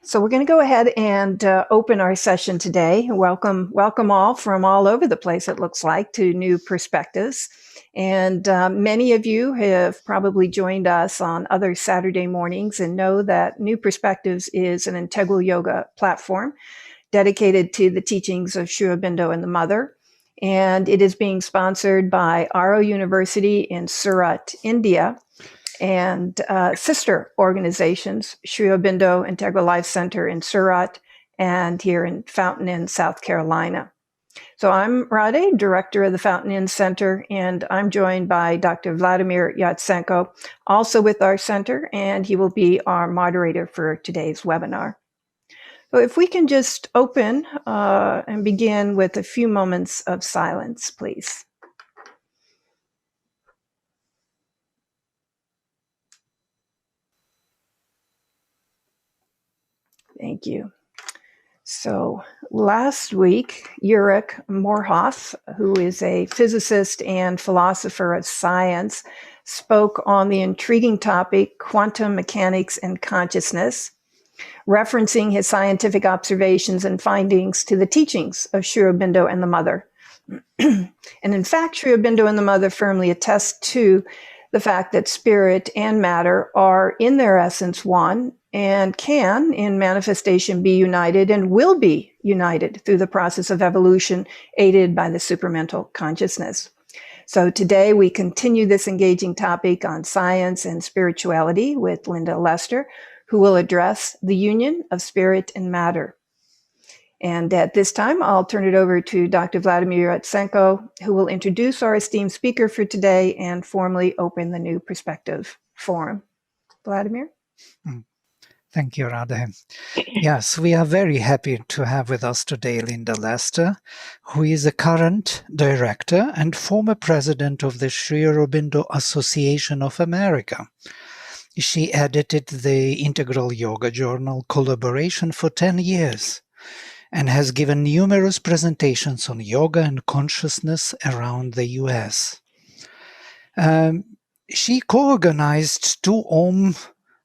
So we're going to go ahead and open our session today. Welcome all from all over the place, it looks like, to New Perspectives. And many of you have probably joined us on other Saturday mornings and know that New Perspectives is an integral yoga platform dedicated to the teachings of Sri Aurobindo and the Mother. And it is being sponsored by Aro University in Surat, India, and sister organizations, Sri Aurobindo Integral Life Center in Surat and here in Fountain Inn, South Carolina. So I'm Rade, director of the Fountain Inn Center, and I'm joined by Dr. Vladimir Yatsenko, also with our center, and he will be our moderator for today's webinar. So if we can just open and begin with a few moments of silence, please. Thank you. So last week, Ulrich Morhoff, who is a physicist and philosopher of science, spoke on the intriguing topic, quantum mechanics and consciousness, referencing his scientific observations and findings to the teachings of Sri Aurobindo and the Mother. And in fact, Sri Aurobindo and the Mother firmly attest to the fact that spirit and matter are in their essence one and can, in manifestation, be united and will be united through the process of evolution aided by the supramental consciousness. So today we continue this engaging topic on science and spirituality with Lynda Lester, who will address the union of spirit and matter. And at this time, I'll turn it over to Dr. Vladimir Yatsenko, who will introduce our esteemed speaker for today and formally open the New Perspective Forum. Vladimir? Thank you, Rade. Yes, we are very happy to have with us today Lynda Lester, who is a current director and former president of the Sri Aurobindo Association of America. She edited the Integral Yoga Journal Collaboration for 10 years and has given numerous presentations on yoga and consciousness around the US. She co-organized 2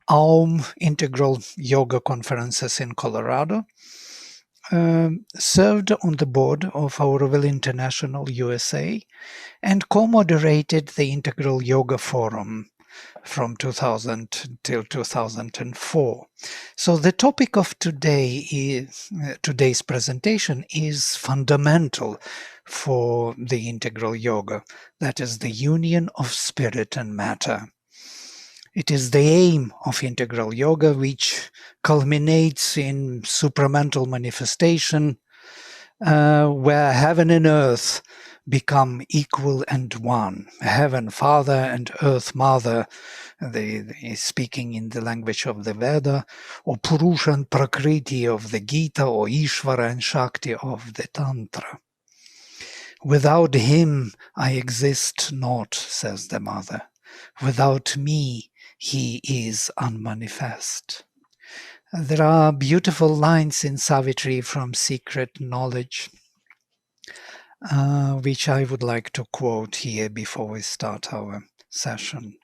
Aum Integral Yoga conferences in Colorado, served on the board of Auroville International USA, and co-moderated the Integral Yoga Forum from 2000 till 2004. So the topic of today's presentation is fundamental for the Integral Yoga, that is the union of spirit and matter. It is the aim of Integral Yoga, which culminates in supramental manifestation, where heaven and earth become equal and one. Heaven Father and Earth Mother, they speaking in the language of the Veda, or Purusha and Prakriti of the Gita, or Ishvara and Shakti of the Tantra. Without him I exist not, says the Mother. Without me he is unmanifest. There are beautiful lines in Savitri from Secret Knowledge, which I would like to quote here before we start our session.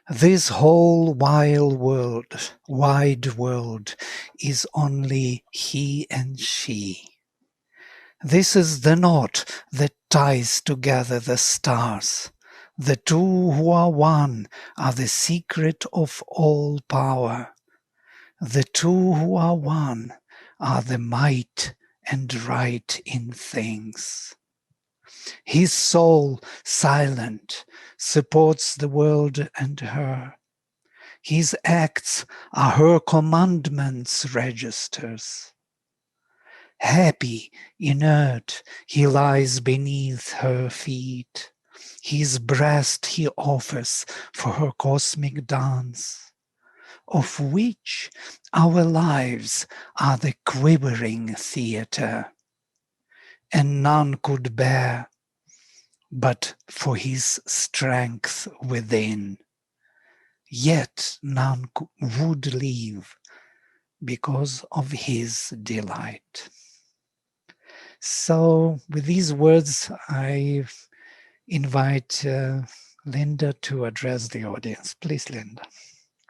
This whole wide world is only he and she. This is the knot that ties together the stars. The two who are one are the secret of all power. The two who are one are the might and right in things. His soul, silent, supports the world and her. His acts are her commandments' registers. Happy, inert, he lies beneath her feet. His breast he offers for her cosmic dance, of which our lives are the quivering theatre, and none could bear but for his strength within. Yet none would leave because of his delight. So with these words, I invite Lynda to address the audience. Please, Lynda.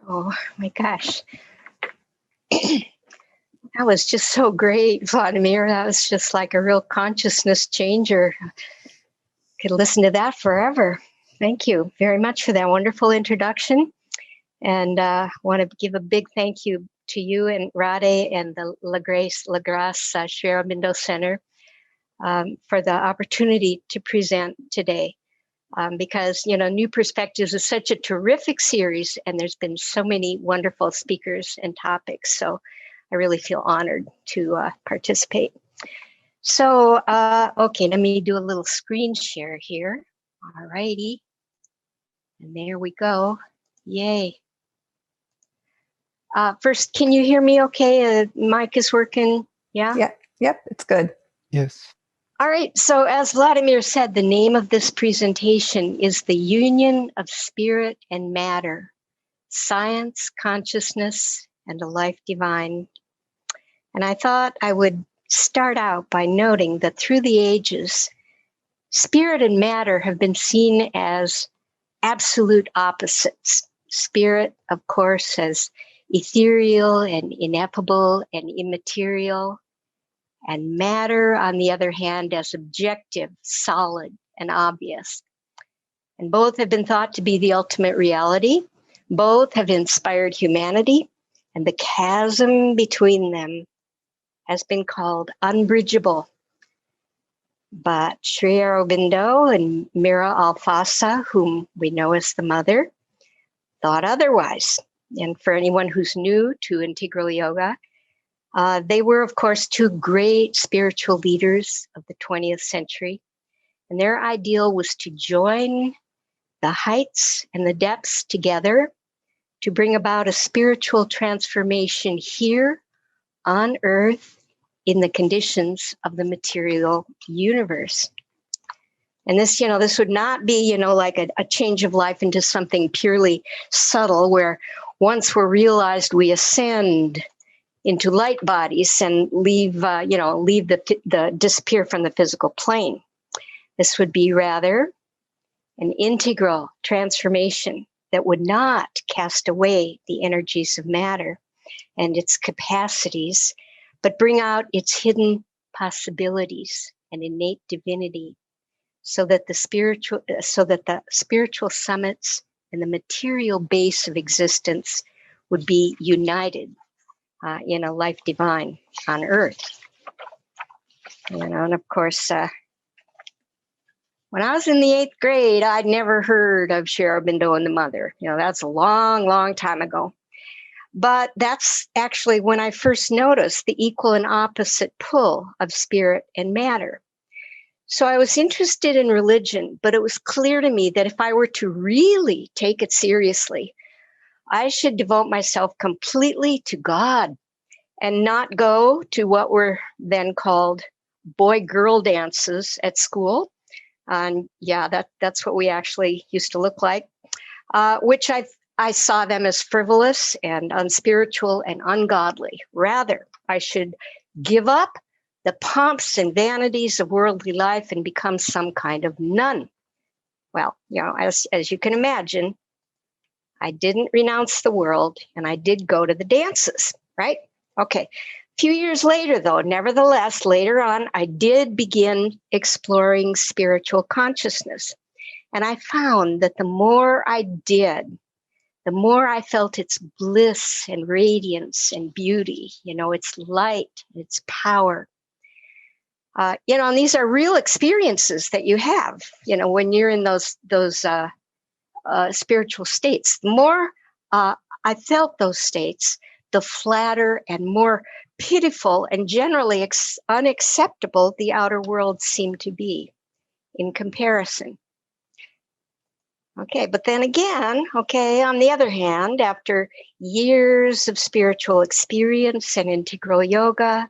Oh my gosh. That was just so great, Vladimir. That was just like a real consciousness changer. Could listen to that forever. Thank you very much for that wonderful introduction. And want to give a big thank you to you and Rade and the La Grace Sri Aurobindo Center for the opportunity to present today. Because, New Perspectives is such a terrific series, and there's been so many wonderful speakers and topics. So I really feel honored to participate. So, okay, let me do a little screen share here. All righty. And there we go. Yay. First, can you hear me okay? Mic is working? Yeah? Yep, it's good. Yes. All right, so as Vladimir said, the name of this presentation is The Union of Spirit and Matter, Science, Consciousness, and a Life Divine. And I thought I would start out by noting that through the ages, spirit and matter have been seen as absolute opposites. Spirit, of course, as ethereal and ineffable and immaterial, and matter, on the other hand, as objective, solid, and obvious. And both have been thought to be the ultimate reality. Both have inspired humanity, and the chasm between them has been called unbridgeable. But Sri Aurobindo and Mira Alfassa, whom we know as the mother, thought otherwise. And for anyone who's new to integral yoga, they were, of course, two great spiritual leaders of the 20th century. And their ideal was to join the heights and the depths together to bring about a spiritual transformation here on Earth in the conditions of the material universe. And this, this would not be, like a change of life into something purely subtle, where once we're realized, we ascend into light bodies and leave the disappear from the physical plane. This would be rather an integral transformation that would not cast away the energies of matter and its capacities, but bring out its hidden possibilities and innate divinity, so that the spiritual summits and the material base of existence would be united in a life divine on Earth. And of course, when I was in the 8th grade, I'd never heard of Sri Aurobindo and the Mother. That's a long, long time ago. But that's actually when I first noticed the equal and opposite pull of spirit and matter. So I was interested in religion, but it was clear to me that if I were to really take it seriously, I should devote myself completely to God and not go to what were then called boy-girl dances at school. And that's what we actually used to look like, which I saw them as frivolous and unspiritual and ungodly. Rather, I should give up the pomps and vanities of worldly life and become some kind of nun. Well, as you can imagine, I didn't renounce the world, and I did go to the dances, right? Okay. A few years later, though, nevertheless, later on, I did begin exploring spiritual consciousness. And I found that the more I did, the more I felt its bliss and radiance and beauty, its light, its power. And these are real experiences that you have, when you're in those spiritual states. The more I felt those states, the flatter and more pitiful and generally unacceptable the outer world seemed to be in comparison. Okay, but then again, on the other hand, after years of spiritual experience and integral yoga,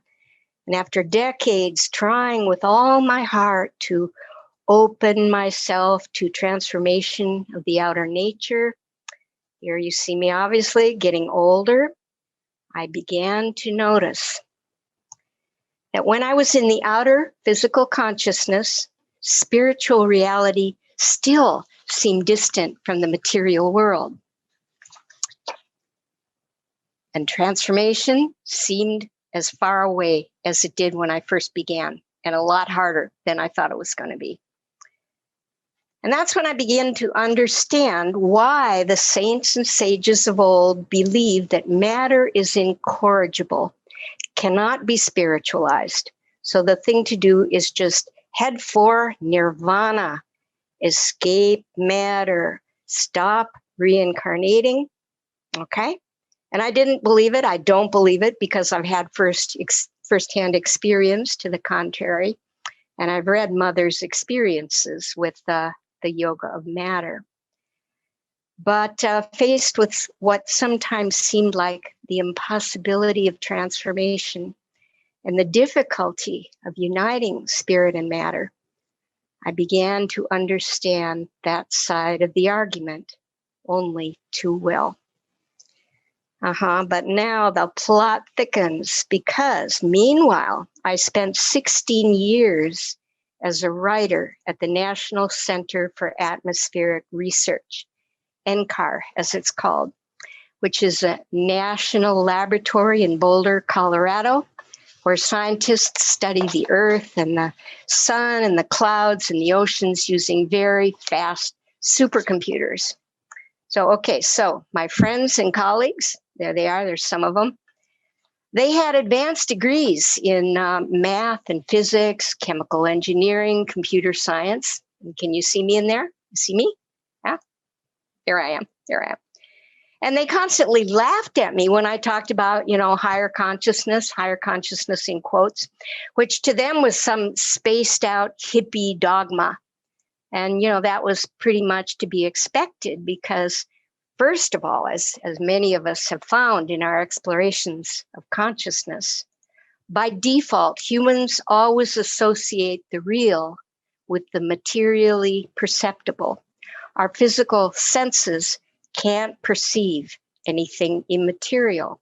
and after decades trying with all my heart to open myself to transformation of the outer nature, here you see me obviously getting older, I began to notice that when I was in the outer physical consciousness, spiritual reality still seemed distant from the material world. And transformation seemed as far away as it did when I first began, and a lot harder than I thought it was going to be. And that's when I began to understand why the saints and sages of old believed that matter is incorrigible, cannot be spiritualized. So the thing to do is just head for nirvana, escape matter, stop reincarnating, okay? And I didn't believe it. I don't believe it because I've had firsthand experience to the contrary. And I've read Mother's experiences with the yoga of matter. But faced with what sometimes seemed like the impossibility of transformation and the difficulty of uniting spirit and matter, I began to understand that side of the argument only too well. But now the plot thickens because meanwhile, I spent 16 years as a writer at the National Center for Atmospheric Research, NCAR as it's called, which is a national laboratory in Boulder, Colorado, where scientists study the Earth and the sun and the clouds and the oceans using very fast supercomputers. So my friends and colleagues, there they are, there's some of them. They had advanced degrees in math and physics, chemical engineering, computer science. And can you see me in there? You see me? Yeah, there I am. And they constantly laughed at me when I talked about, higher consciousness in quotes, which to them was some spaced out hippie dogma. And, that was pretty much to be expected because, first of all, as many of us have found in our explorations of consciousness, by default, humans always associate the real with the materially perceptible. Our physical senses can't perceive anything immaterial,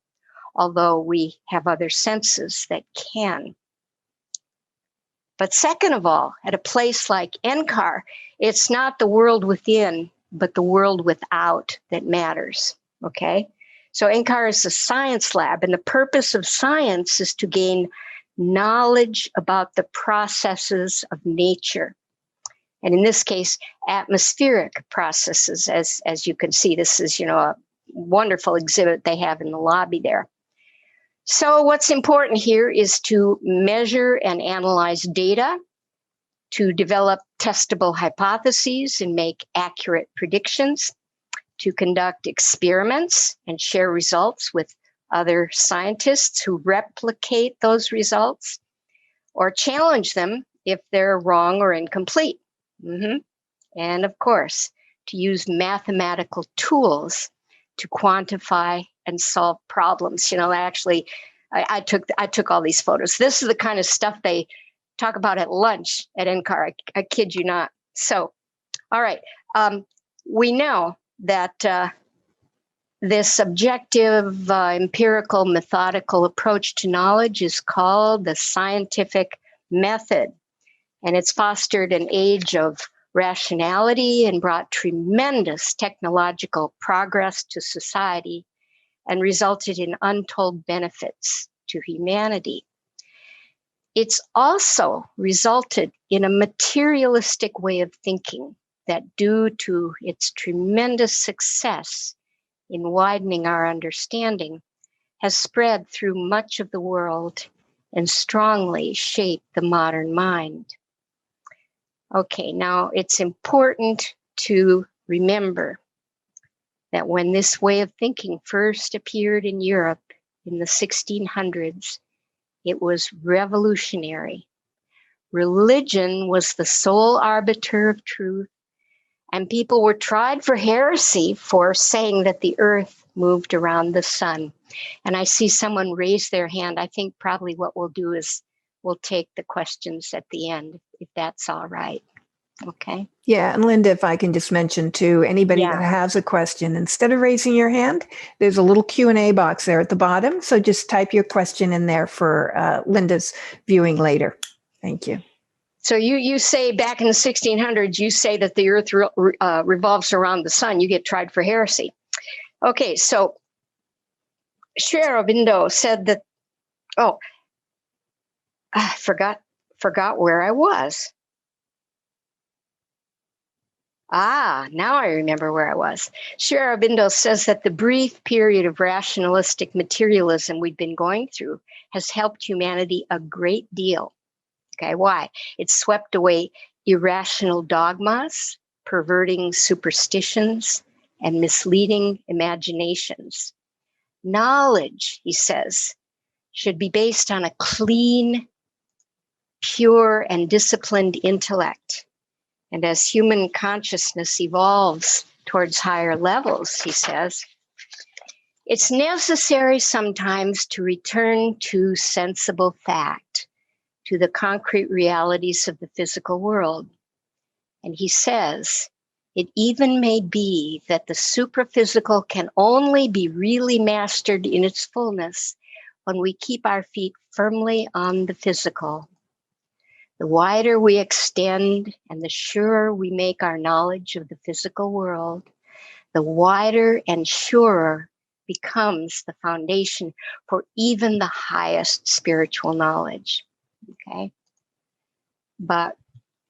although we have other senses that can. But second of all, at a place like NCAR, it's not the world within, but the world without that matters, okay? So NCAR is a science lab, and the purpose of science is to gain knowledge about the processes of nature. And in this case, atmospheric processes, as you can see. This is, a wonderful exhibit they have in the lobby there. So what's important here is to measure and analyze data, to develop testable hypotheses and make accurate predictions, to conduct experiments and share results with other scientists who replicate those results, or challenge them if they're wrong or incomplete. And of course, to use mathematical tools to quantify and solve problems. Actually, I took all these photos. This is the kind of stuff they talk about at lunch at NCAR. I kid you not. So, all right. We know that this objective, empirical, methodical approach to knowledge is called the scientific method. And it's fostered an age of rationality and brought tremendous technological progress to society and resulted in untold benefits to humanity. It's also resulted in a materialistic way of thinking that, due to its tremendous success in widening our understanding, has spread through much of the world and strongly shaped the modern mind. Okay, now it's important to remember that when this way of thinking first appeared in Europe in the 1600s, it was revolutionary. Religion was the sole arbiter of truth, and people were tried for heresy for saying that the earth moved around the sun. And I see someone raise their hand. I think probably what we'll do is we'll take the questions at the end, if that's all right. Okay. Yeah, and Lynda, if I can just mention too, anybody that has a question, instead of raising your hand, there's a little Q&A box there at the bottom. So just type your question in there for Lynda's viewing later. Thank you. So you say back in the 1600s, you say that the earth revolves around the sun. You get tried for heresy. Okay, so Sri Aurobindo said that Oh, I forgot where I was. Now I remember where I was. Sri Aurobindo says that the brief period of rationalistic materialism we've been going through has helped humanity a great deal. Okay, why? It swept away irrational dogmas, perverting superstitions, and misleading imaginations. Knowledge, he says, should be based on a clean, pure, and disciplined intellect. And as human consciousness evolves towards higher levels, he says, it's necessary sometimes to return to sensible fact, to the concrete realities of the physical world. And he says, it even may be that the supraphysical can only be really mastered in its fullness when we keep our feet firmly on the physical. The wider we extend and the surer we make our knowledge of the physical world, the wider and surer becomes the foundation for even the highest spiritual knowledge. Okay? But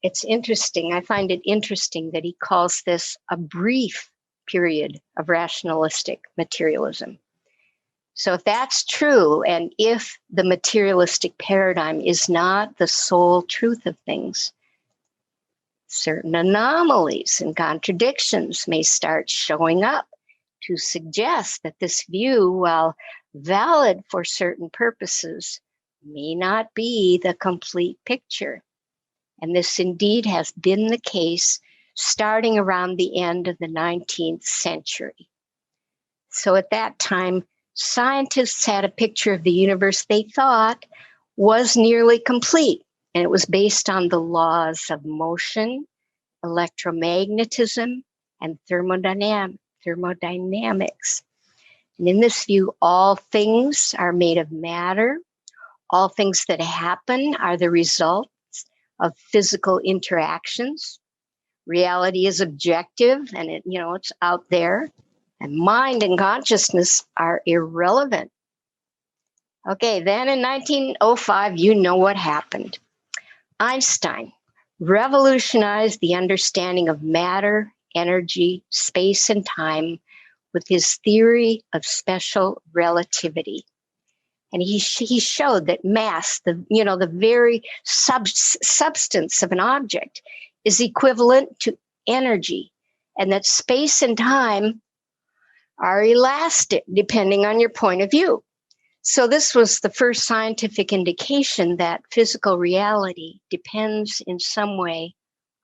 it's interesting. I find it interesting that he calls this a brief period of rationalistic materialism. So if that's true, and if the materialistic paradigm is not the sole truth of things, certain anomalies and contradictions may start showing up to suggest that this view, while valid for certain purposes, may not be the complete picture. And this indeed has been the case starting around the end of the 19th century. So at that time, scientists had a picture of the universe they thought was nearly complete, and it was based on the laws of motion, electromagnetism, and thermodynamics. And in this view, all things are made of matter. All things that happen are the result of physical interactions. Reality is objective, and it's out there. And mind and consciousness are irrelevant. Okay, then in 1905, you know what happened. Einstein revolutionized the understanding of matter, energy, space, and time with his theory of special relativity. And he showed that mass, the very substance of an object, is equivalent to energy, and that space and time are elastic depending on your point of view. So this was the first scientific indication that physical reality depends in some way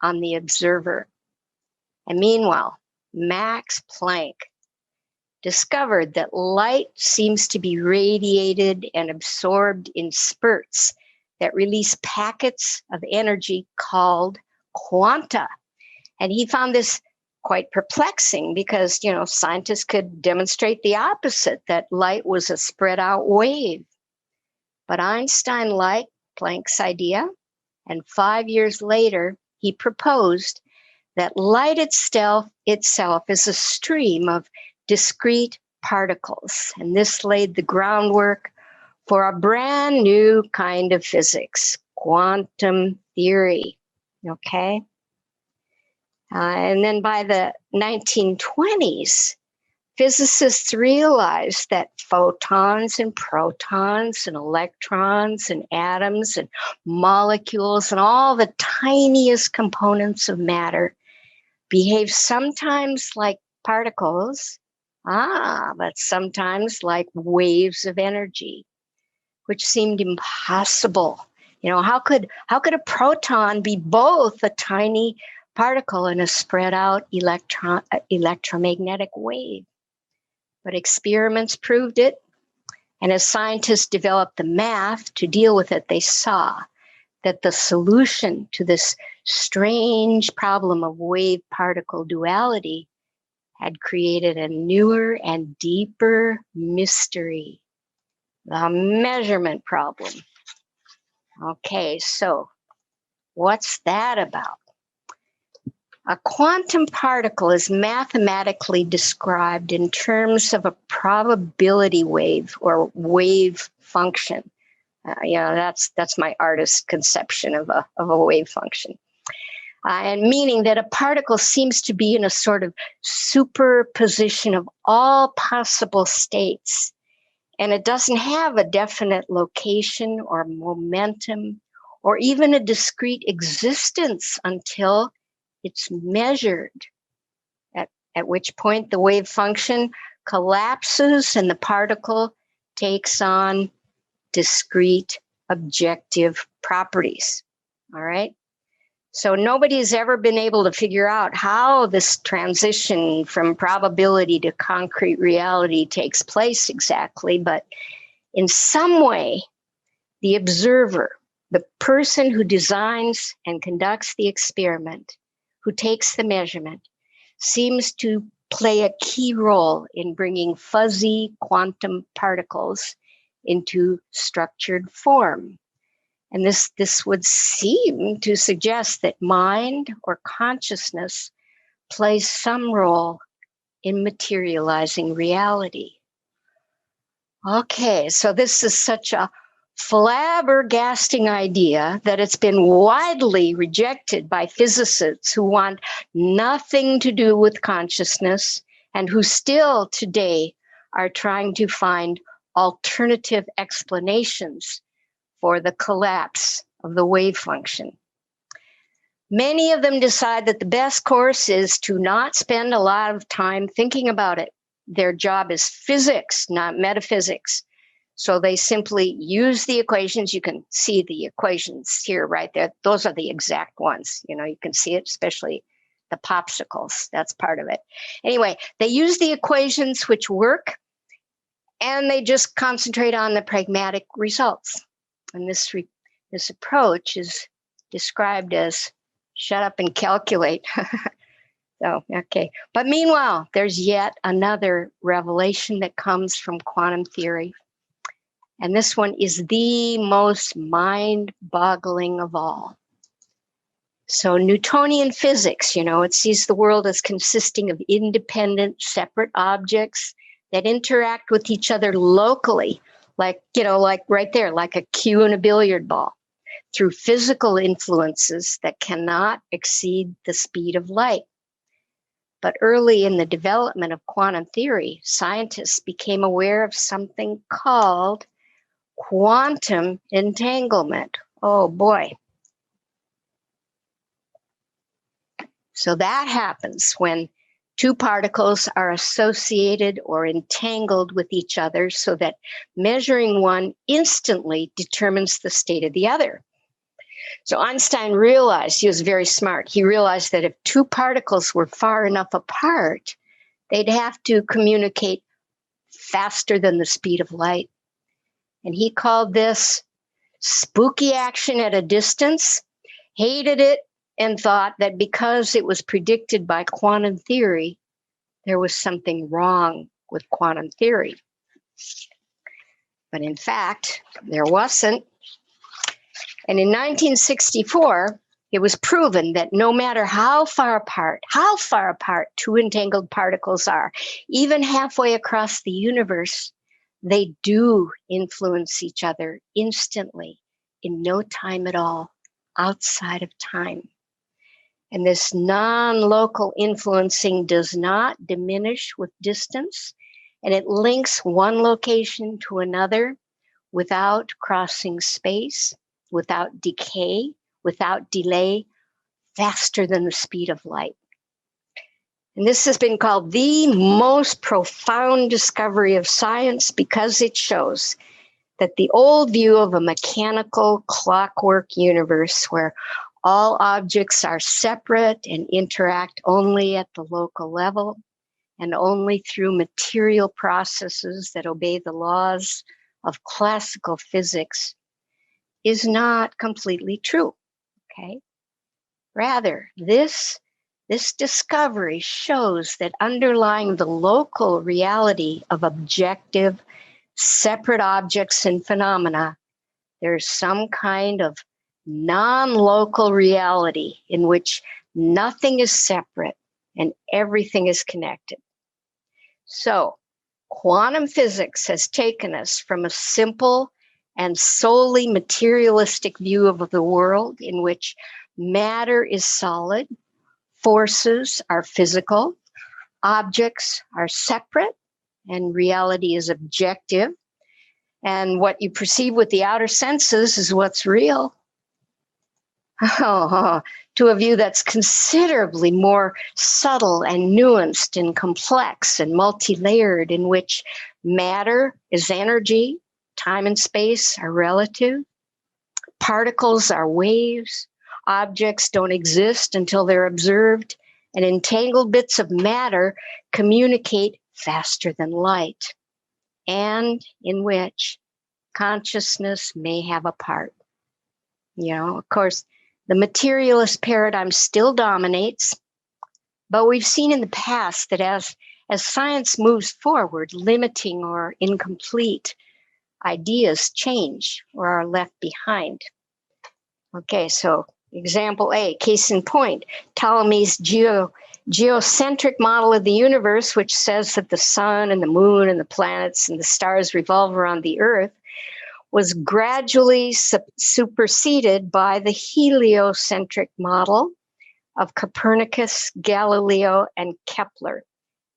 on the observer. And meanwhile, Max Planck discovered that light seems to be radiated and absorbed in spurts that release packets of energy called quanta. And he found this quite perplexing because, scientists could demonstrate the opposite, that light was a spread out wave. But Einstein liked Planck's idea, and 5 years later, he proposed that light itself is a stream of discrete particles. And this laid the groundwork for a brand new kind of physics, quantum theory. Okay? And then by the 1920s, physicists realized that photons and protons and electrons and atoms and molecules and all the tiniest components of matter behave sometimes like particles, but sometimes like waves of energy, which seemed impossible. How could a proton be both a tiny particle and a spread out electromagnetic wave? But experiments proved it. And as scientists developed the math to deal with it, they saw that the solution to this strange problem of wave-particle duality had created a newer and deeper mystery, the measurement problem. Okay, so what's that about? A quantum particle is mathematically described in terms of a probability wave or wave function, That's my artist's conception of a wave function. And meaning that a particle seems to be in a sort of superposition of all possible states. And it doesn't have a definite location or momentum or even a discrete existence until it's measured, at which point the wave function collapses and the particle takes on discrete objective properties. All right? So nobody's ever been able to figure out how this transition from probability to concrete reality takes place exactly, but in some way, the observer, the person who designs and conducts the experiment, who takes the measurement, seems to play a key role in bringing fuzzy quantum particles into structured form. And this would seem to suggest that mind or consciousness plays some role in materializing reality. Okay, so this is such a flabbergasting idea that it's been widely rejected by physicists who want nothing to do with consciousness and who still today are trying to find alternative explanations for the collapse of the wave function. Many of them decide that the best course is to not spend a lot of time thinking about it. Their job is physics, not metaphysics. So they simply use the equations. You can see the equations here, right there. Those are the exact ones. You can see it, especially the popsicles. That's part of it. Anyway, they use the equations which work, and they just concentrate on the pragmatic results. And this approach is described as shut up and calculate. So, okay. But meanwhile, there's yet another revelation that comes from quantum theory. And this one is the most mind-boggling of all. So Newtonian physics, it sees the world as consisting of independent, separate objects that interact with each other locally, like right there, like a cue in a billiard ball, through physical influences that cannot exceed the speed of light. But early in the development of quantum theory, scientists became aware of something called quantum entanglement. Oh boy. So that happens when two particles are associated or entangled with each other so that measuring one instantly determines the state of the other. So Einstein realized, he was very smart, he realized that if two particles were far enough apart, they'd have to communicate faster than the speed of light. And he called this spooky action at a distance, hated it, and thought that because it was predicted by quantum theory, there was something wrong with quantum theory. But in fact, there wasn't. And in 1964, it was proven that no matter how far apart two entangled particles are, even halfway across the universe, they do influence each other instantly in no time at all, outside of time. And this non-local influencing does not diminish with distance, and it links one location to another without crossing space, without decay, without delay, faster than the speed of light. And this has been called the most profound discovery of science because it shows that the old view of a mechanical clockwork universe where all objects are separate and interact only at the local level and only through material processes that obey the laws of classical physics is not completely true, okay? Rather, this discovery shows that underlying the local reality of objective, separate objects and phenomena, there's some kind of non-local reality in which nothing is separate and everything is connected. So, quantum physics has taken us from a simple and solely materialistic view of the world in which matter is solid, forces are physical, objects are separate, and reality is objective. And what you perceive with the outer senses is what's real. To a view that's considerably more subtle and nuanced and complex and multi-layered, in which matter is energy, time and space are relative, particles are waves, objects don't exist until they're observed, and entangled bits of matter communicate faster than light, and in which consciousness may have a part. Of course, the materialist paradigm still dominates, but we've seen in the past that as science moves forward, limiting or incomplete ideas change or are left behind. Okay, so example A, case in point, Ptolemy's geocentric model of the universe, which says that the sun and the moon and the planets and the stars revolve around the earth, was gradually superseded by the heliocentric model of Copernicus, Galileo, and Kepler,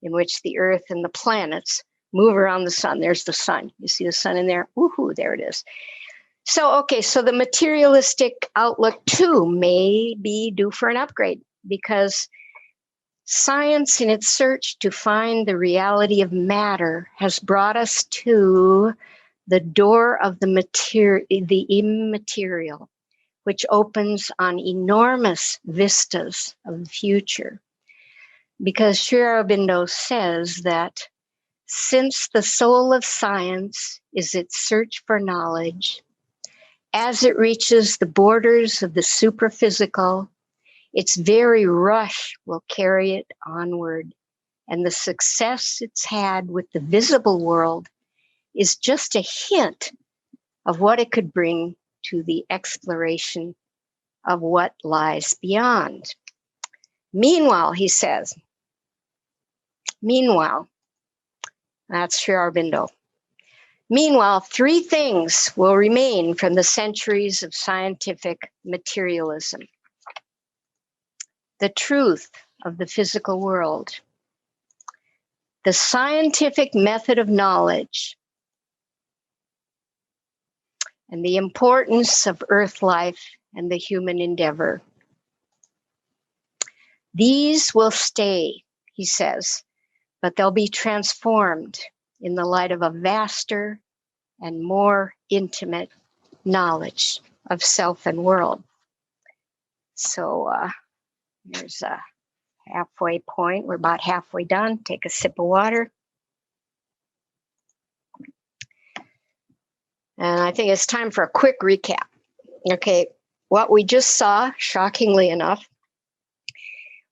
in which the earth and the planets move around the sun. There's the sun. You see the sun in there? Woohoo, there it is. So the materialistic outlook too may be due for an upgrade, because science, in its search to find the reality of matter, has brought us to the door of the immaterial, which opens on enormous vistas of the future. Because Sri Aurobindo says that since the soul of science is its search for knowledge, as it reaches the borders of the superphysical, its very rush will carry it onward, and the success it's had with the visible world is just a hint of what it could bring to the exploration of what lies beyond. Meanwhile, he says, that's Sri Aurobindo. Meanwhile, three things will remain from the centuries of scientific materialism: the truth of the physical world, the scientific method of knowledge, and the importance of earth life and the human endeavor. These will stay, he says, but they'll be transformed in the light of a vaster and more intimate knowledge of self and world. So here's a halfway point. We're about halfway done. Take a sip of water. And I think it's time for a quick recap. Okay, what we just saw, shockingly enough,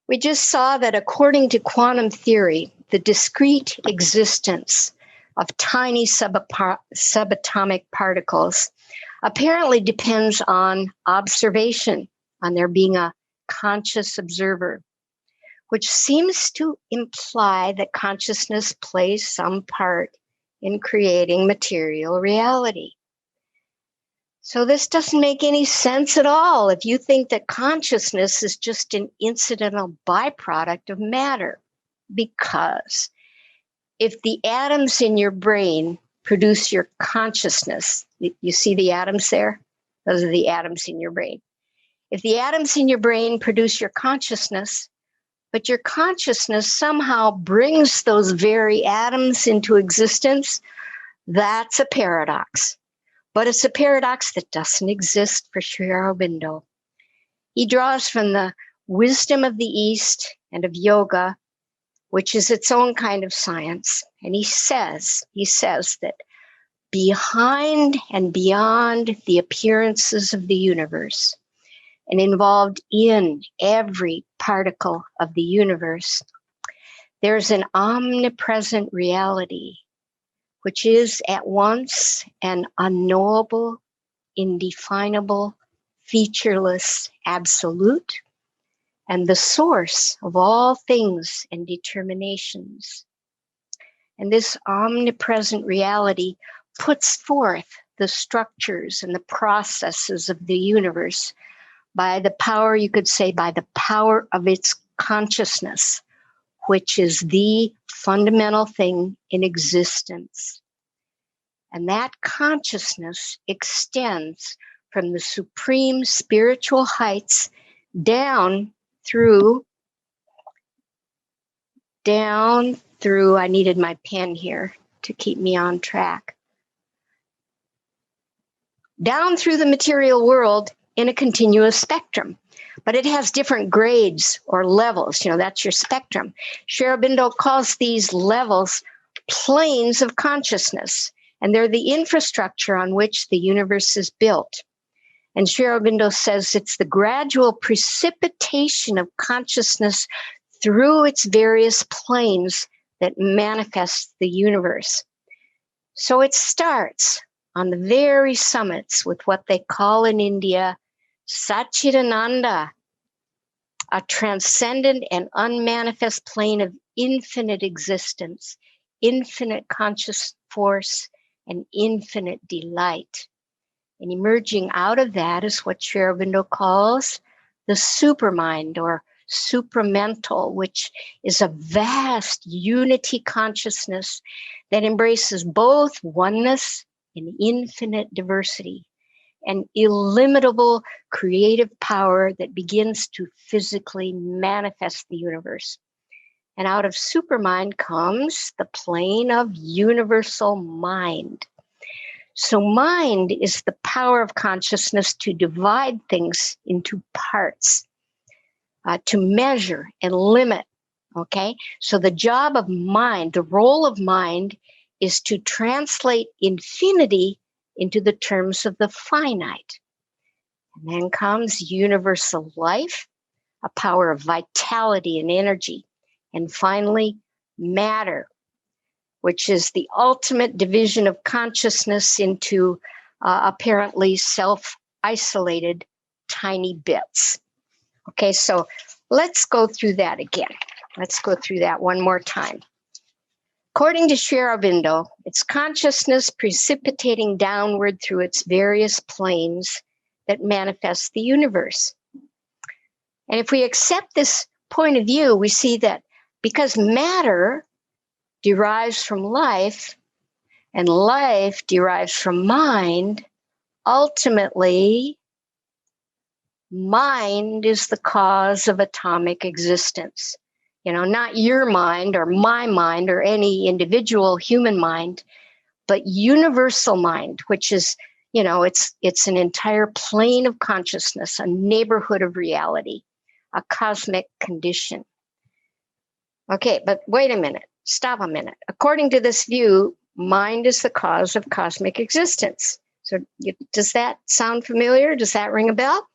we just saw that according to quantum theory, the discrete existence of tiny subatomic particles apparently depends on observation, on there being a conscious observer, which seems to imply that consciousness plays some part in creating material reality. So this doesn't make any sense at all if you think that consciousness is just an incidental byproduct of matter. Because if the atoms in your brain produce your consciousness, you see the atoms there? Those are the atoms in your brain. If the atoms in your brain produce your consciousness, but your consciousness somehow brings those very atoms into existence, that's a paradox. But it's a paradox that doesn't exist for Sri Aurobindo. He draws from the wisdom of the East and of yoga, which is its own kind of science. And he says that behind and beyond the appearances of the universe, and involved in every particle of the universe, there's an omnipresent reality, which is at once an unknowable, indefinable, featureless absolute, and the source of all things and determinations. And this omnipresent reality puts forth the structures and the processes of the universe by the power, you could say, by the power of its consciousness, which is the fundamental thing in existence. And that consciousness extends from the supreme spiritual heights down through, I needed my pen here to keep me on track, down through the material world in a continuous spectrum. But it has different grades or levels. That's your spectrum. Sri Aurobindo calls these levels planes of consciousness, and they're the infrastructure on which the universe is built. And Sri Aurobindo says it's the gradual precipitation of consciousness through its various planes that manifests the universe. So it starts on the very summits with what they call in India Satchidananda, a transcendent and unmanifest plane of infinite existence, infinite conscious force, and infinite delight. And emerging out of that is what Sri Aurobindo calls the supermind or supramental, which is a vast unity consciousness that embraces both oneness and infinite diversity, an illimitable creative power that begins to physically manifest the universe. And out of supermind comes the plane of universal mind. So mind is the power of consciousness to divide things into parts, to measure and limit, okay? So the job of mind, the role of mind, is to translate infinity into the terms of the finite. And then comes universal life, a power of vitality and energy. And finally, matter, which is the ultimate division of consciousness into apparently self-isolated tiny bits. Okay, so let's go through that again. Let's go through that one more time. According to Sri Aurobindo, it's consciousness precipitating downward through its various planes that manifest the universe. And if we accept this point of view, we see that because matter derives from life and life derives from mind, ultimately, mind is the cause of atomic existence. Not your mind or my mind or any individual human mind, but universal mind, which is, it's an entire plane of consciousness, a neighborhood of reality, a cosmic condition. Okay, but wait a minute, stop a minute. According to this view, mind is the cause of cosmic existence. So does that sound familiar? Does that ring a bell?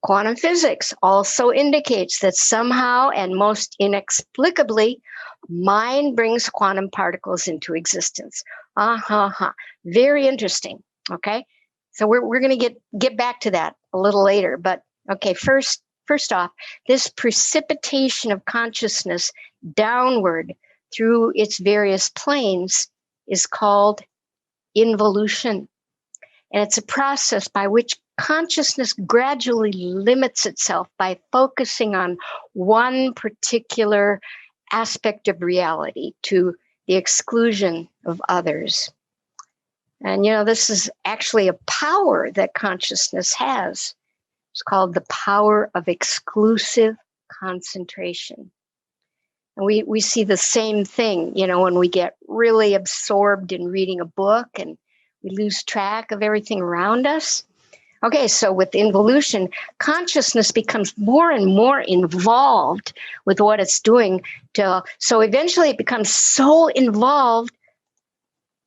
Quantum physics also indicates that somehow and most inexplicably, mind brings quantum particles into existence. Very interesting. Okay, so we're going to get back to that a little later. But okay, first off, this precipitation of consciousness downward through its various planes is called involution. And it's a process by which consciousness gradually limits itself by focusing on one particular aspect of reality to the exclusion of others. And, this is actually a power that consciousness has. It's called the power of exclusive concentration. And we see the same thing, when we get really absorbed in reading a book and we lose track of everything around us. Okay, so with involution, consciousness becomes more and more involved with what it's doing. So eventually it becomes so involved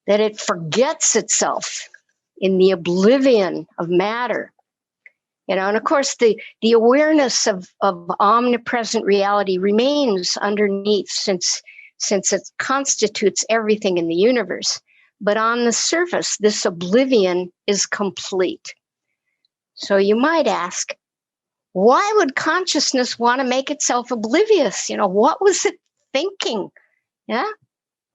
that it forgets itself in the oblivion of matter. And of course, the awareness of omnipresent reality remains underneath since it constitutes everything in the universe. But on the surface, this oblivion is complete. So you might ask, why would consciousness want to make itself oblivious? What was it thinking? Yeah,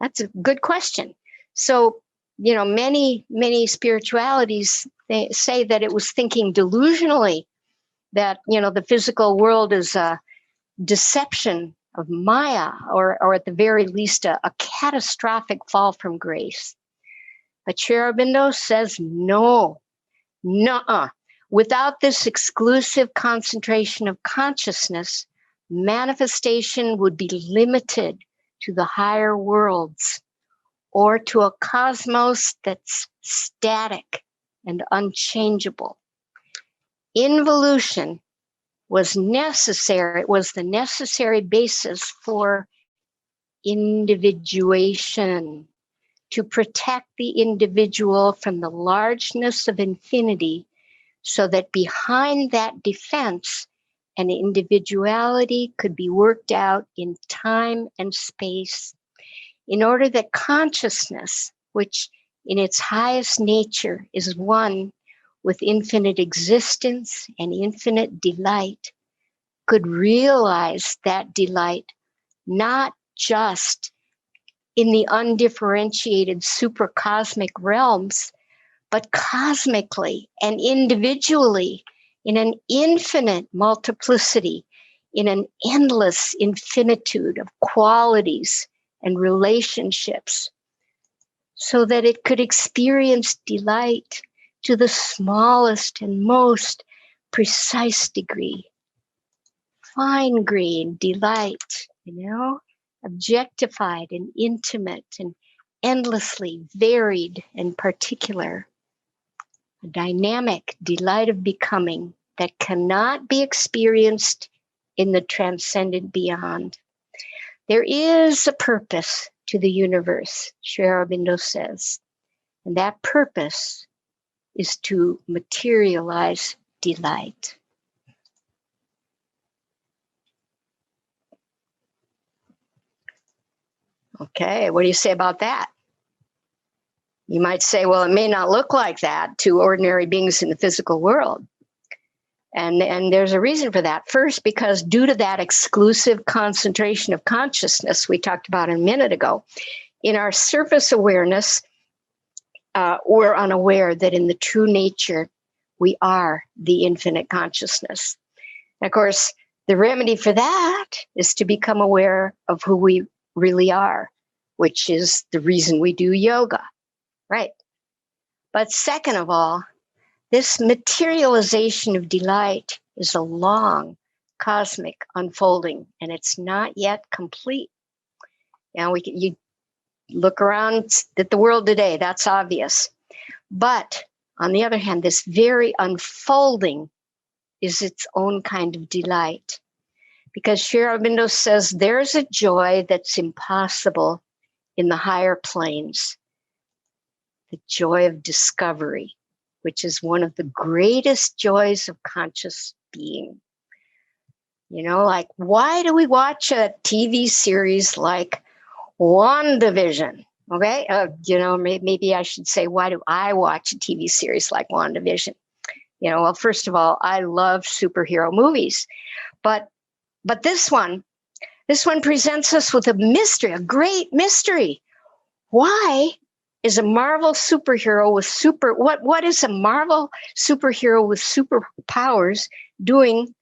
that's a good question. So many spiritualities, they say that it was thinking delusionally, that, the physical world is a deception of Maya, or at the very least, a catastrophic fall from grace. But Sri Aurobindo says, no, nuh-uh. Without this exclusive concentration of consciousness, manifestation would be limited to the higher worlds, or to a cosmos that's static and unchangeable. Involution was necessary. It was the necessary basis for individuation, to protect the individual from the largeness of infinity, so that behind that defense, an individuality could be worked out in time and space, in order that consciousness, which in its highest nature is one with infinite existence and infinite delight, could realize that delight not just in the undifferentiated supercosmic realms, but cosmically and individually, in an infinite multiplicity, in an endless infinitude of qualities and relationships, so that it could experience delight to the smallest and most precise degree. Fine-grained delight, objectified and intimate and endlessly varied and particular. A dynamic delight of becoming that cannot be experienced in the transcendent beyond. There is a purpose to the universe, Sri Aurobindo says, and that purpose is to materialize delight. Okay, what do you say about that? You might say, well, it may not look like that to ordinary beings in the physical world. And there's a reason for that. First, because due to that exclusive concentration of consciousness we talked about a minute ago, in our surface awareness, we're unaware that in the true nature, we are the infinite consciousness. And of course, the remedy for that is to become aware of who we really are, which is the reason we do yoga, right? But second of all, this materialization of delight is a long cosmic unfolding, and it's not yet complete. You look around at the world today, that's obvious. But on the other hand, this very unfolding is its own kind of delight. Because Sri Aurobindo says there's a joy that's impossible in the higher planes, the joy of discovery, which is one of the greatest joys of conscious being. Like, why do we watch a TV series like WandaVision? Okay, maybe I should say, why do I watch a TV series like WandaVision? Well, first of all, I love superhero movies, but this one presents us with a mystery, a great mystery. Why is a Marvel superhero with what is a Marvel superhero with superpowers doing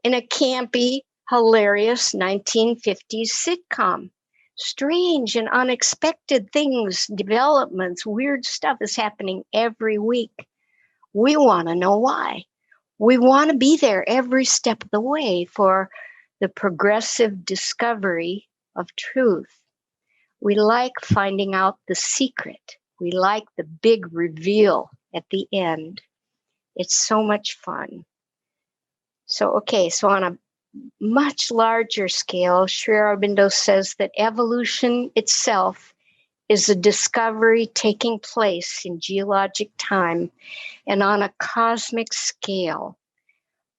in a campy, hilarious 1950s sitcom? Strange and unexpected things, developments, weird stuff is happening every week. We want to know why. We want to be there every step of the way for the progressive discovery of truth. We like finding out the secret. We like the big reveal at the end. It's so much fun. So on a much larger scale, Sri Aurobindo says that evolution itself is a discovery taking place in geologic time and on a cosmic scale.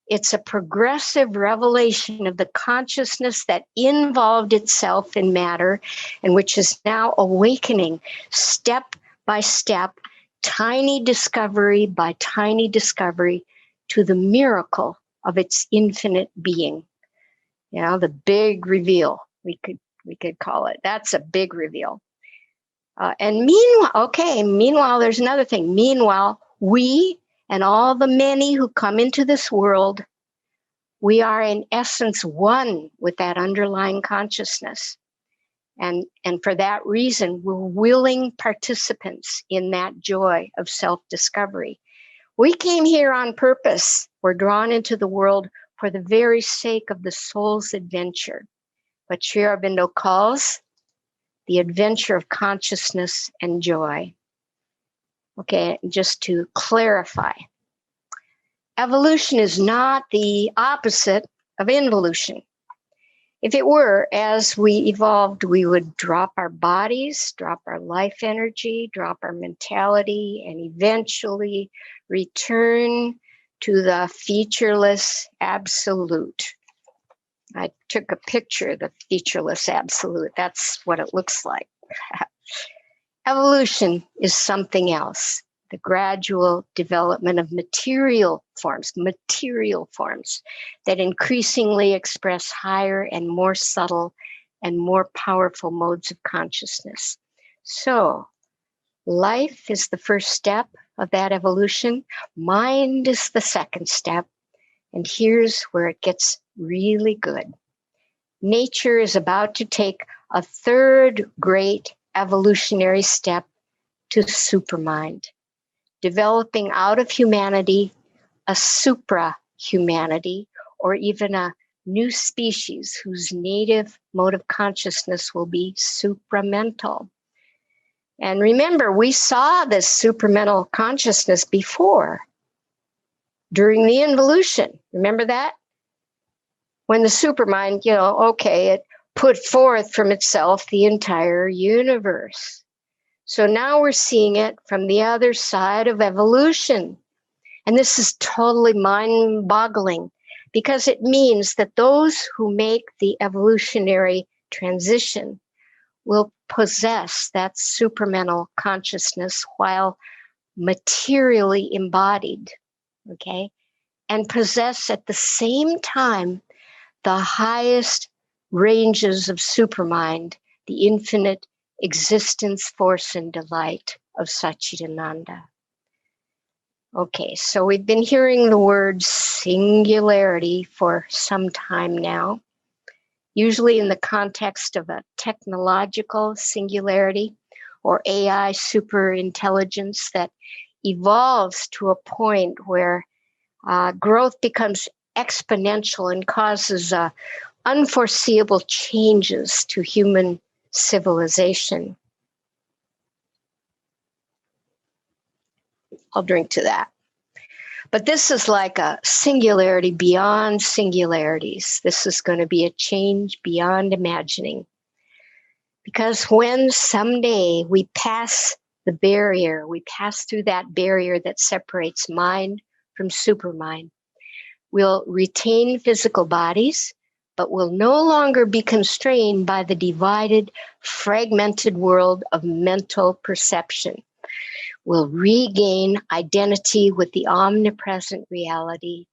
It's a progressive revelation of the consciousness that involved itself in matter and which is now awakening step by step, tiny discovery by tiny discovery, to the miracle of its infinite being. The big reveal, we could call it. That's a big reveal. And meanwhile, there's another thing. Meanwhile, we and all the many who come into this world, we are in essence one with that underlying consciousness. And for that reason, we're willing participants in that joy of self-discovery. We came here on purpose. We're drawn into the world for the very sake of the soul's adventure. What Sri Aurobindo calls the adventure of consciousness and joy. Okay, just to clarify, evolution is not the opposite of involution. If it were, as we evolved, we would drop our bodies, drop our life energy, drop our mentality, and eventually return to the featureless absolute. I took a picture of the featureless absolute. That's what it looks like. Evolution is something else. The gradual development of material forms that increasingly express higher and more subtle and more powerful modes of consciousness. So, life is the first step of that evolution. Mind is the second step. And here's where it gets really good. Nature is about to take a third great evolutionary step to supermind, developing out of humanity a supra-humanity, or even a new species whose native mode of consciousness will be supramental. And remember, we saw this supramental consciousness before, during the involution. Remember that? When the supermind, it put forth from itself the entire universe. So now we're seeing it from the other side of evolution. And this is totally mind-boggling because it means that those who make the evolutionary transition will possess that supramental consciousness while materially embodied, okay? And possess at the same time the highest ranges of supermind, the infinite existence, force, and delight of Satchidananda. Okay, so we've been hearing the word singularity for some time now, usually in the context of a technological singularity or AI superintelligence that evolves to a point where growth becomes exponential and causes unforeseeable changes to human civilization. I'll drink to that. But this is like a singularity beyond singularities. This is going to be a change beyond imagining. Because when someday we pass the barrier, we pass through that barrier that separates mind from supermind, we'll retain physical bodies, but will no longer be constrained by the divided, fragmented world of mental perception. We'll regain identity with the omnipresent reality,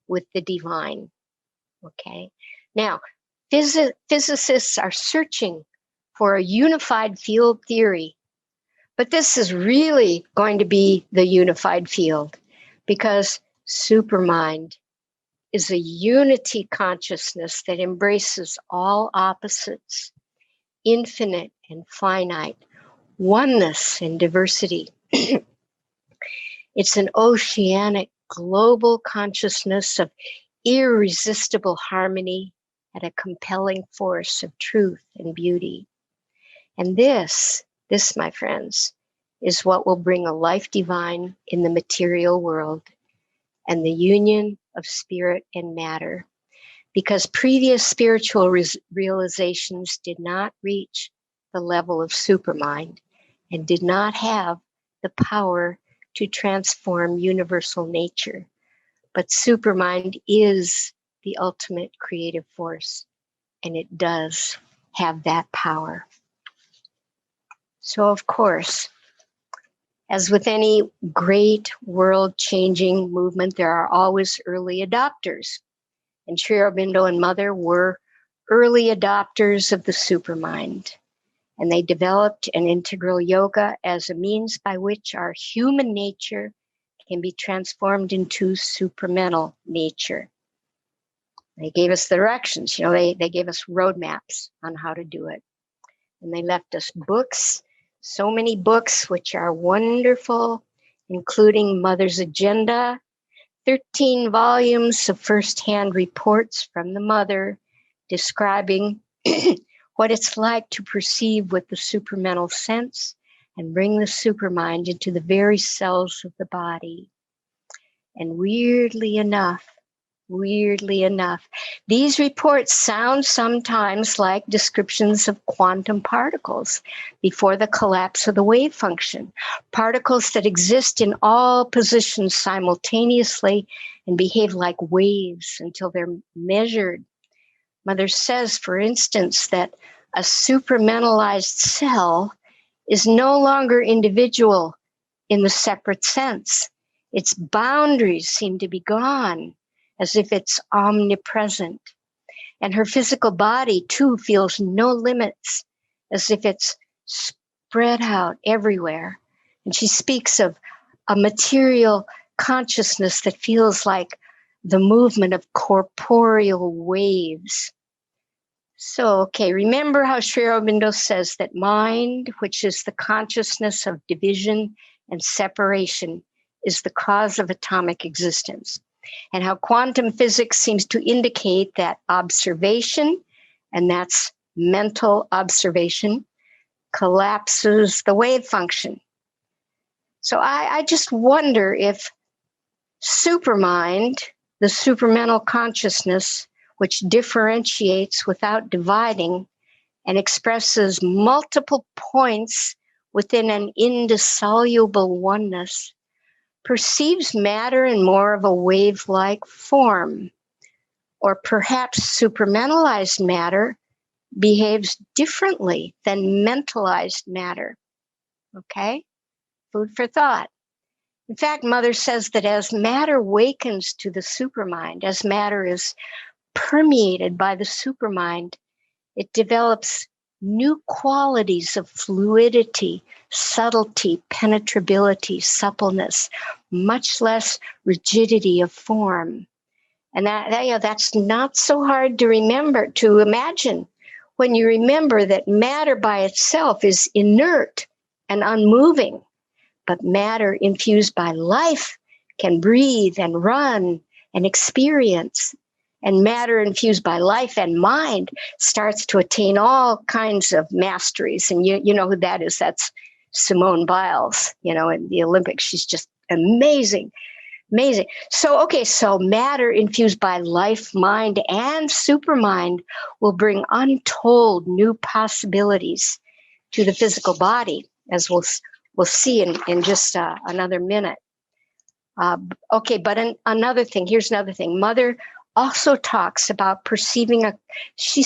with the divine. Okay? Now, physicists are searching for a unified field theory, but this is really going to be the unified field because supermind is a unity consciousness that embraces all opposites, infinite and finite, oneness and diversity. It's an oceanic global consciousness of irresistible harmony and a compelling force of truth and beauty. And this, my friends, is what will bring a life divine in the material world and the union of spirit and matter, because previous spiritual realizations did not reach the level of supermind and did not have the power to transform universal nature. But supermind is the ultimate creative force, and it does have that power. So, of course, as with any great world-changing movement, there are always early adopters. And Sri Aurobindo and Mother were early adopters of the supermind. And they developed an integral yoga as a means by which our human nature can be transformed into supramental nature. They gave us the directions, they gave us roadmaps on how to do it. And they left us books, so many books, which are wonderful, including Mother's Agenda, 13 volumes of firsthand reports from the mother describing what it's like to perceive with the supramental sense and bring the supermind into the very cells of the body. And weirdly enough, these reports sound sometimes like descriptions of quantum particles before the collapse of the wave function, particles that exist in all positions simultaneously and behave like waves until they're measured. Mother says, for instance, that a supramentalized cell is no longer individual in the separate sense. Its boundaries seem to be gone, as if it's omnipresent. And her physical body, too, feels no limits, as if it's spread out everywhere. And she speaks of a material consciousness that feels like the movement of corporeal waves. So, remember how Sri Aurobindo says that mind, which is the consciousness of division and separation, is the cause of atomic existence. And how quantum physics seems to indicate that observation, and that's mental observation, collapses the wave function. So I just wonder if supermind, the supramental consciousness, which differentiates without dividing and expresses multiple points within an indissoluble oneness, perceives matter in more of a wave-like form, or perhaps supramentalized matter behaves differently than mentalized matter. Okay? Food for thought. In fact, Mother says that as matter wakens to the supermind, as matter is permeated by the supermind, it develops new qualities of fluidity, subtlety, penetrability, suppleness, much less rigidity of form. And that's not so hard to remember, to imagine, when you remember that matter by itself is inert and unmoving, but matter infused by life can breathe and run and experience. And matter infused by life and mind starts to attain all kinds of masteries. And you know who that is? That's Simone Biles, in the Olympics. She's just amazing. So matter infused by life, mind, and supermind will bring untold new possibilities to the physical body, as we'll see in just another minute. But another thing, here's another thing. Mother also talks about she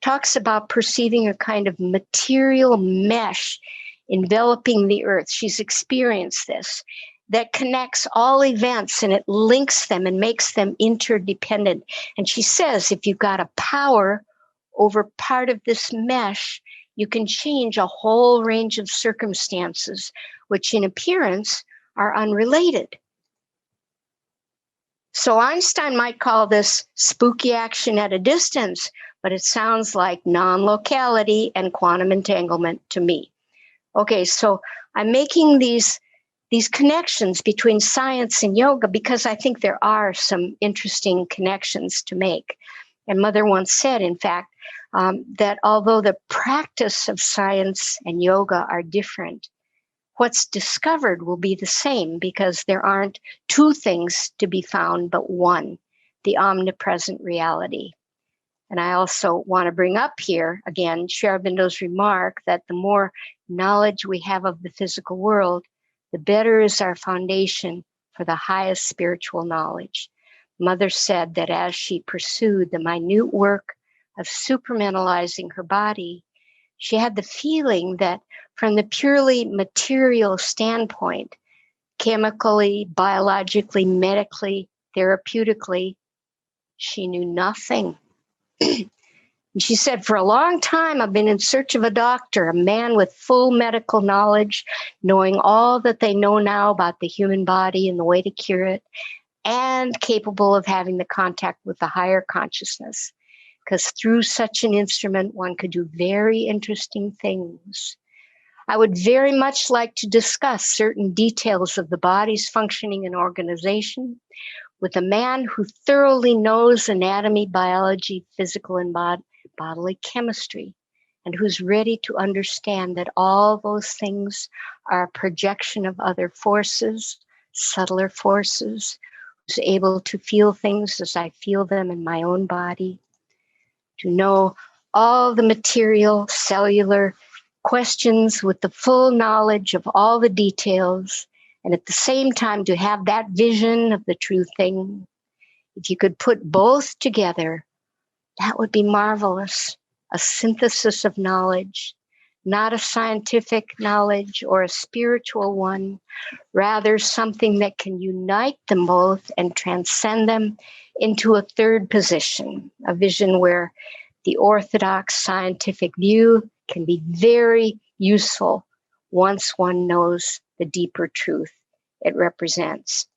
talks about perceiving a kind of material mesh enveloping the earth. She's experienced this, that connects all events, and it links them and makes them interdependent. And she says, if you've got a power over part of this mesh, you can change a whole range of circumstances, which in appearance are unrelated. So Einstein might call this spooky action at a distance, but it sounds like non-locality and quantum entanglement to me. So I'm making these connections between science and yoga because I think there are some interesting connections to make. And Mother once said, in fact, that although the practice of science and yoga are different, what's discovered will be the same, because there aren't two things to be found, but one, the omnipresent reality. And I also want to bring up here, again, Sri Aurobindo's remark that the more knowledge we have of the physical world, the better is our foundation for the highest spiritual knowledge. Mother said that as she pursued the minute work of supramentalizing her body, she had the feeling that from the purely material standpoint, chemically, biologically, medically, therapeutically, she knew nothing. And she said, for a long time, I've been in search of a doctor, a man with full medical knowledge, knowing all that they know now about the human body and the way to cure it, and capable of having the contact with the higher consciousness. Because through such an instrument, one could do very interesting things. I would very much like to discuss certain details of the body's functioning and organization with a man who thoroughly knows anatomy, biology, physical, and bodily chemistry, and who's ready to understand that all those things are a projection of other forces, subtler forces, who's able to feel things as I feel them in my own body, to know all the material, cellular questions with the full knowledge of all the details, and at the same time to have that vision of the true thing. If you could put both together, that would be marvelous. A synthesis of knowledge, not a scientific knowledge or a spiritual one, rather something that can unite them both and transcend them into a third position, a vision where the orthodox scientific view can be very useful once one knows the deeper truth it represents.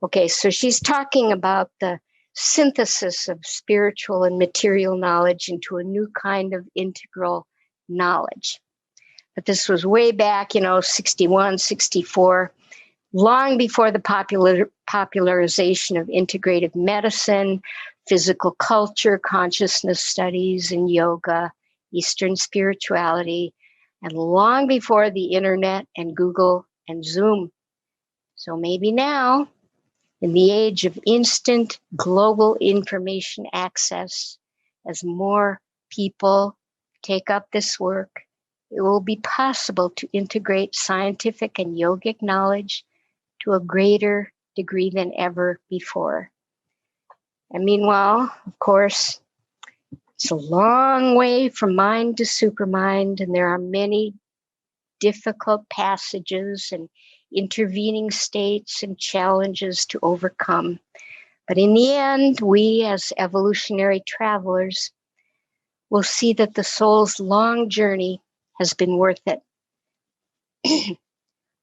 Okay, so she's talking about the synthesis of spiritual and material knowledge into a new kind of integral knowledge. But this was way back, 61, 64, long before the popularization of integrative medicine, physical culture, consciousness studies, and yoga, Eastern spirituality, and long before the internet and Google and Zoom. So maybe now, in the age of instant global information access, as more people take up this work, it will be possible to integrate scientific and yogic knowledge to a greater degree than ever before. And meanwhile, of course, it's a long way from mind to supermind, and there are many difficult passages and intervening states and challenges to overcome. But in the end, we as evolutionary travelers will see that the soul's long journey has been worth it.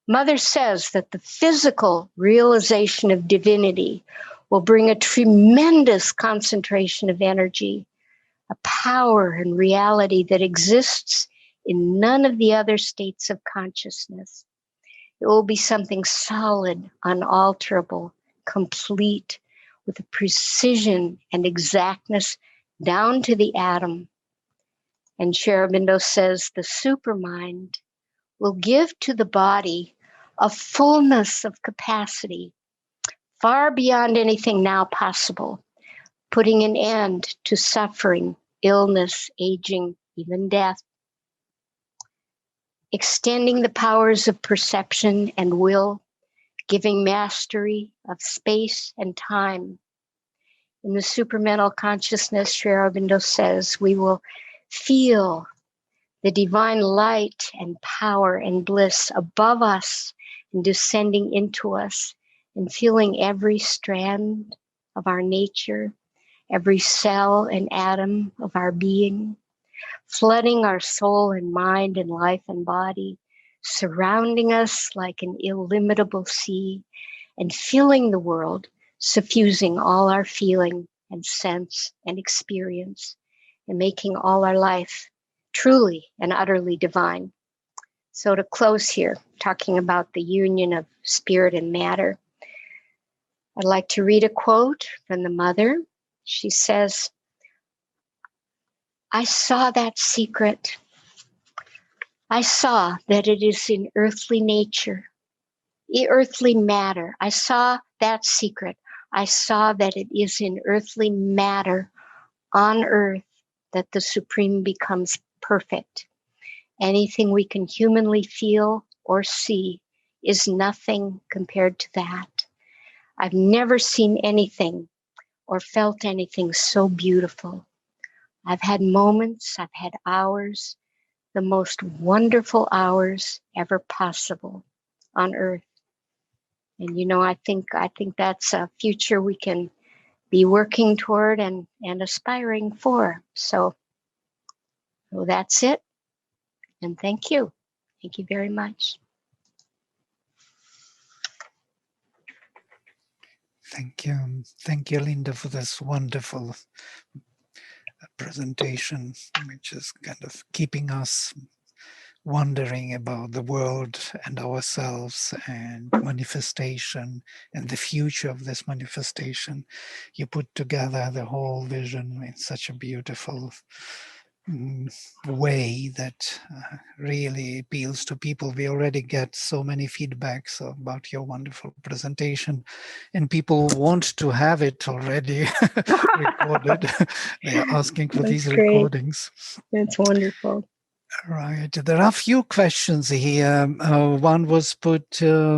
Mother says that the physical realization of divinity will bring a tremendous concentration of energy, a power and reality that exists in none of the other states of consciousness. It will be something solid, unalterable, complete, with a precision and exactness down to the atom. And Sri Aurobindo says the supermind will give to the body a fullness of capacity far beyond anything now possible, putting an end to suffering, illness, aging, even death, extending the powers of perception and will, giving mastery of space and time. In the supramental consciousness, Sri Aurobindo says, we will feel the divine light and power and bliss above us and descending into us, and feeling every strand of our nature, every cell and atom of our being, flooding our soul and mind and life and body, surrounding us like an illimitable sea, and filling the world, suffusing all our feeling and sense and experience, and making all our life truly and utterly divine. So to close here, talking about the union of spirit and matter, I'd like to read a quote from the mother. She says, I saw that secret. I saw that it is in earthly nature, earthly matter. I saw that secret. I saw that it is in earthly matter on earth that the Supreme becomes perfect. Anything we can humanly feel or see is nothing compared to that. I've never seen anything or felt anything so beautiful. I've had moments, I've had hours, the most wonderful hours ever possible on earth. And I think that's a future we can be working toward and aspiring for. So So that's it. And thank you. Thank you very much. Thank you. Thank you, Lynda, for this wonderful presentation, which is kind of keeping us wondering about the world and ourselves and manifestation and the future of this manifestation. You put together the whole vision in such a beautiful way that really appeals to people. We already get so many feedbacks about your wonderful presentation, and people want to have it already recorded. They are asking for these recordings. It's wonderful. Right. There are a few questions here. One was put into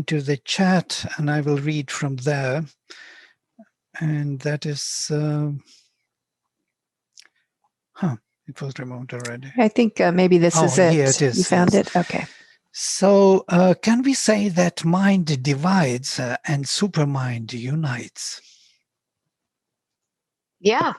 the chat, and I will read from there. And that is, it was removed already. I think maybe this is it. Here it is. You found yes. it? Okay. So can we say that mind divides and supermind unites? Yeah.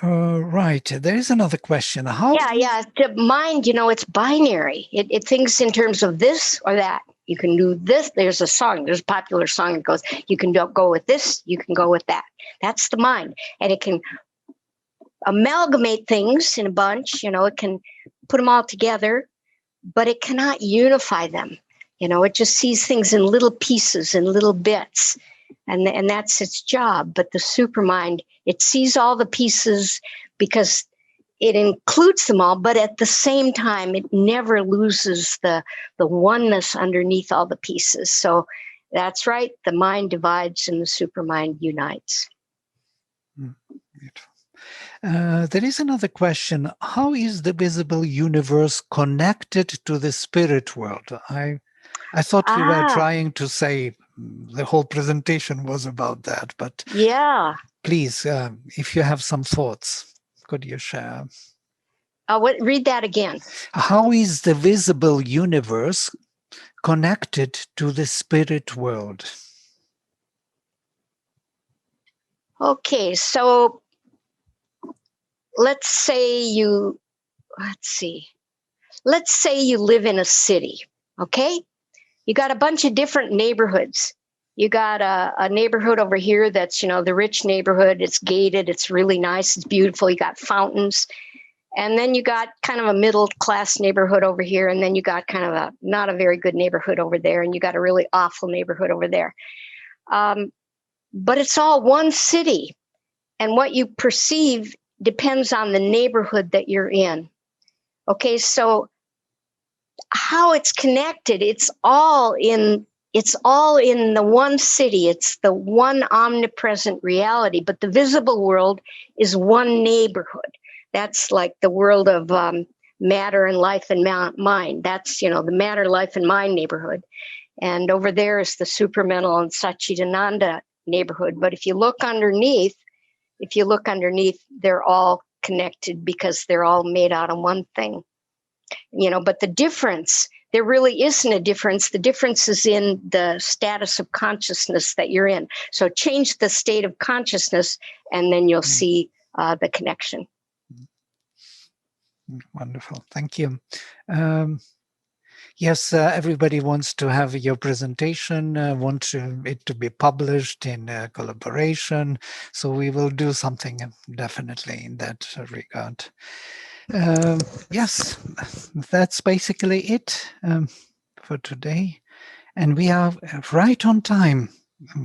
Right. There is another question. How? Yeah. The mind, it's binary. It thinks in terms of this or that. You can do this. There's a song. There's a popular song that goes, you can go with this. You can go with that. That's the mind. And it can amalgamate things in a bunch. It can put them all together, but it cannot unify them. It just sees things in little pieces and little bits. And that's its job. But the supermind, it sees all the pieces because it includes them all, but at the same time, it never loses the oneness underneath all the pieces. So that's right. The mind divides and the supermind unites. Beautiful. There is another question. How is the visible universe connected to the spirit world? I thought we were trying to say the whole presentation was about that, but yeah. Please, if you have some thoughts, could you share? Read that again. How is the visible universe connected to the spirit world? Okay, so let's say you live in a city, okay? You got a bunch of different neighborhoods. You got a neighborhood over here that's, the rich neighborhood. It's gated. It's really nice. It's beautiful. You got fountains. And then you got kind of a middle-class neighborhood over here. And then you got kind of not a very good neighborhood over there. And you got a really awful neighborhood over there. But it's all one city. And what you perceive depends on the neighborhood that you're in. Okay, so how it's connected, it's all in the one city. It's the one omnipresent reality, but the visible world is one neighborhood. That's like the world of matter and life and mind. That's, the matter, life, and mind neighborhood. And over there is the supramental and Satchidananda neighborhood. But if you look underneath, they're all connected because they're all made out of one thing. But the difference, there really isn't a difference. The difference is in the status of consciousness that you're in. So change the state of consciousness, and then you'll see the connection. Wonderful. Thank you. Yes, everybody wants to have your presentation, it to be published in collaboration. So we will do something definitely in that regard. Yes, that's basically it for today. And we are right on time.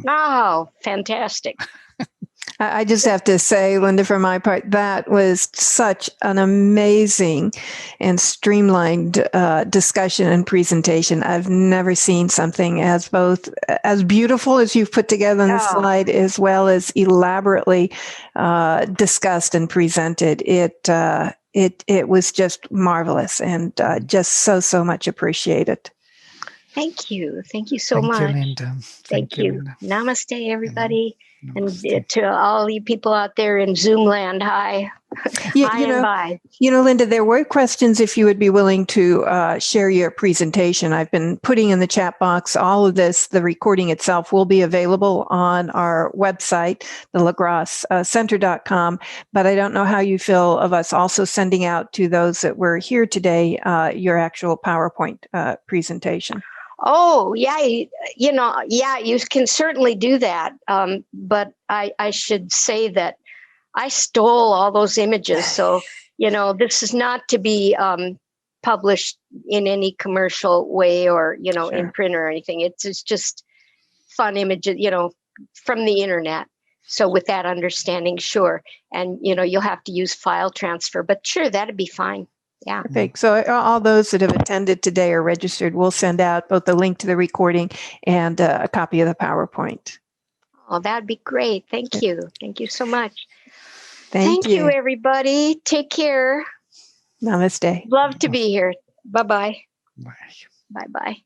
Oh, fantastic. I just have to say, Lynda, for my part, that was such an amazing and streamlined discussion and presentation. I've never seen something as beautiful as you've put together on the slide, as well as elaborately discussed and presented. It was just marvelous and just so much appreciated. Thank you. Thank you so much. Thank you, Lynda. Thank you. Lynda. Namaste, everybody. Namaste. And to all you people out there in Zoom land, hi. Yeah, By and by. Lynda, there were questions if you would be willing to share your presentation. I've been putting in the chat box all of this. The recording itself will be available on our website, thelacrossecenter.com. But I don't know how you feel of us also sending out to those that were here today your actual PowerPoint presentation. Oh, yeah, you can certainly do that. But I should say that I stole all those images. So, this is not to be published in any commercial way or, Sure. in print or anything. It's just fun images, from the internet. So with that understanding, sure. And, you'll have to use file transfer, but sure, that'd be fine. Yeah. Perfect. So all those that have attended today or registered, we'll send out both the link to the recording and a copy of the PowerPoint. Oh, that'd be great. Thank you. Thank you so much. Thank you, everybody. Take care. Namaste. Love to be here. Bye-bye. Bye. Bye-bye.